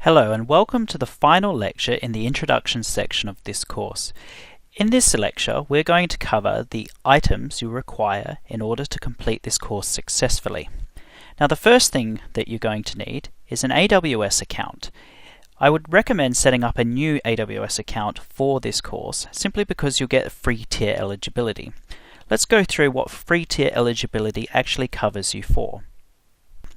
Hello and welcome to the final lecture in the introduction section of this course. In this lecture, we're going to cover the items you require in order to complete this course successfully. Now, the first thing that you're going to need is an AWS account. I would recommend setting up a new AWS account for this course, simply because you'll get free tier eligibility. Let's go through what free tier eligibility actually covers you for.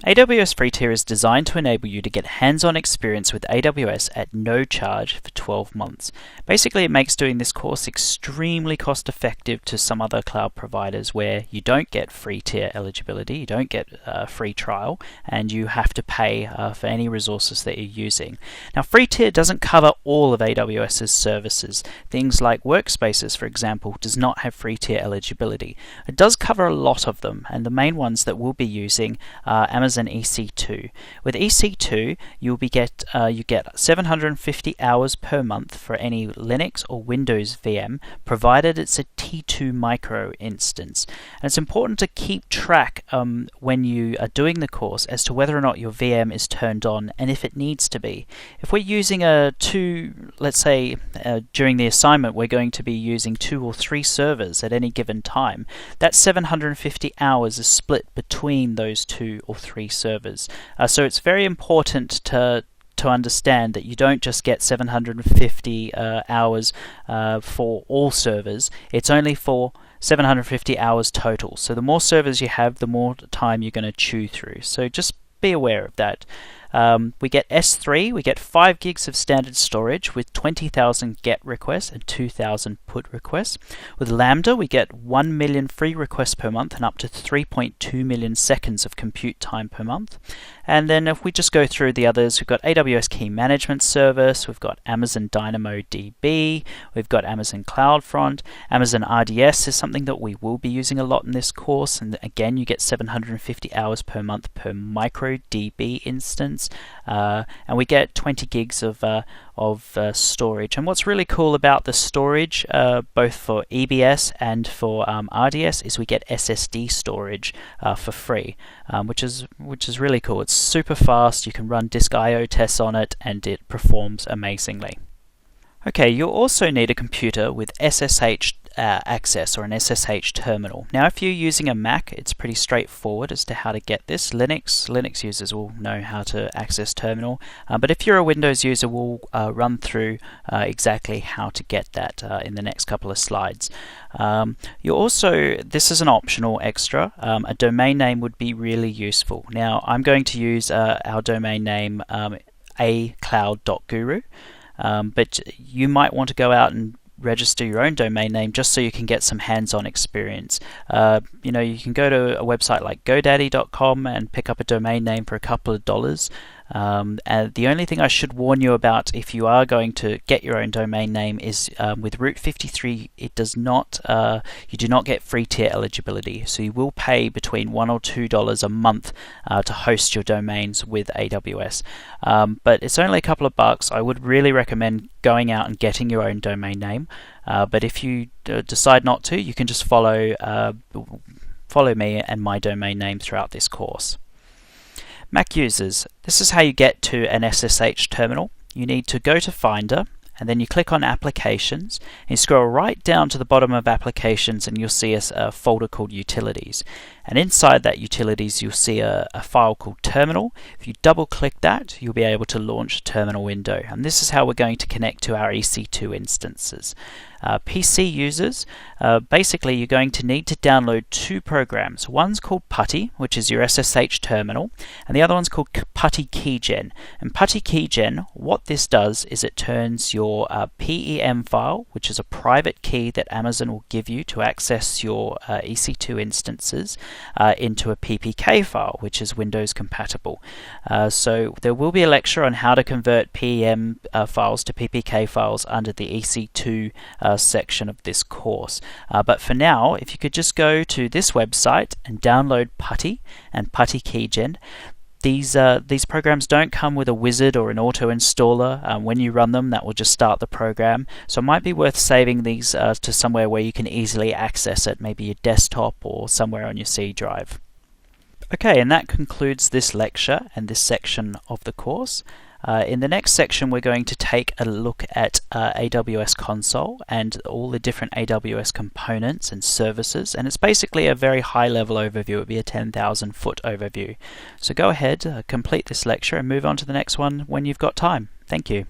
AWS Free Tier is designed to enable you to get hands-on experience with AWS at no charge for 12 months. Basically, it makes doing this course extremely cost-effective to some other cloud providers where you don't get free tier eligibility, you don't get a free trial, and you have to pay for any resources that you're using. Now, free tier doesn't cover all of AWS's services. Things like Workspaces, for example, does not have free tier eligibility. It does cover a lot of them, and the main ones that we'll be using are Amazon EC2. With EC2, you get 750 hours per month for any Linux or Windows VM, provided it's a T2 micro instance. And it's important to keep track when you are doing the course as to whether or not your VM is turned on and if it needs to be. If we're using let's say during the assignment we're going to be using 2 or 3 servers at any given time, that 750 hours is split between those 2 or 3 servers. So it's very important to understand that you don't just get 750 hours for all servers. It's only for 750 hours total. So the more servers you have, the more time you're going to chew through. So just be aware of that. We get S3, we get 5 gigs of standard storage with 20,000 GET requests and 2,000 PUT requests. With Lambda, we get 1 million free requests per month and up to 3.2 million seconds of compute time per month. And then if we just go through the others, we've got AWS Key Management Service, we've got Amazon DynamoDB, we've got Amazon CloudFront, Amazon RDS is something that we will be using a lot in this course, and again you get 750 hours per month per micro DB instance. And we get 20 gigs of storage. And what's really cool about the storage, both for EBS and for RDS, is we get SSD storage for free, which is really cool. It's super fast. You can run disk I/O tests on it, and it performs amazingly. Okay, you'll also need a computer with SSH access or an SSH terminal. Now, if you're using a Mac, it's pretty straightforward as to how to get this. Linux users will know how to access terminal, but if you're a Windows user, we'll run through exactly how to get that in the next couple of slides. This is an optional extra, a domain name would be really useful. Now, I'm going to use our domain name acloud.guru. But you might want to go out and register your own domain name just so you can get some hands-on experience. You can go to a website like GoDaddy.com and pick up a domain name for a couple of dollars. And the only thing I should warn you about if you are going to get your own domain name is with Route 53, you do not get free tier eligibility. So you will pay between $1 or $2 a month to host your domains with AWS. But it's only a couple of bucks. I would really recommend going out and getting your own domain name. But if you decide not to, you can just follow me and my domain name throughout this course. Mac users, this is how you get to an SSH terminal. You need to go to Finder, and then you click on Applications, and you scroll right down to the bottom of Applications, and you'll see a folder called Utilities. And inside that Utilities, you'll see a file called Terminal. If you double-click that, you'll be able to launch a terminal window. And this is how we're going to connect to our EC2 instances. PC users, basically you're going to need to download 2 programs. One's called PuTTY, which is your SSH terminal, and the other one's called PuTTY Keygen. And PuTTY Keygen, what this does is it turns your PEM file, which is a private key that Amazon will give you to access your EC2 instances, into a PPK file, which is Windows compatible. So there will be a lecture on how to convert PEM files to PPK files under the EC2 section of this course. But for now, if you could just go to this website and download PuTTY and PuTTY Keygen. These programs don't come with a wizard or an auto installer. When you run them, that will just start the program. So it might be worth saving these to somewhere where you can easily access it, maybe your desktop or somewhere on your C drive. Okay, and that concludes this lecture and this section of the course. In the next section, we're going to take a look at AWS Console and all the different AWS components and services, and it's basically a very high-level overview. It would be a 10,000-foot overview. So go ahead, complete this lecture, and move on to the next one when you've got time. Thank you.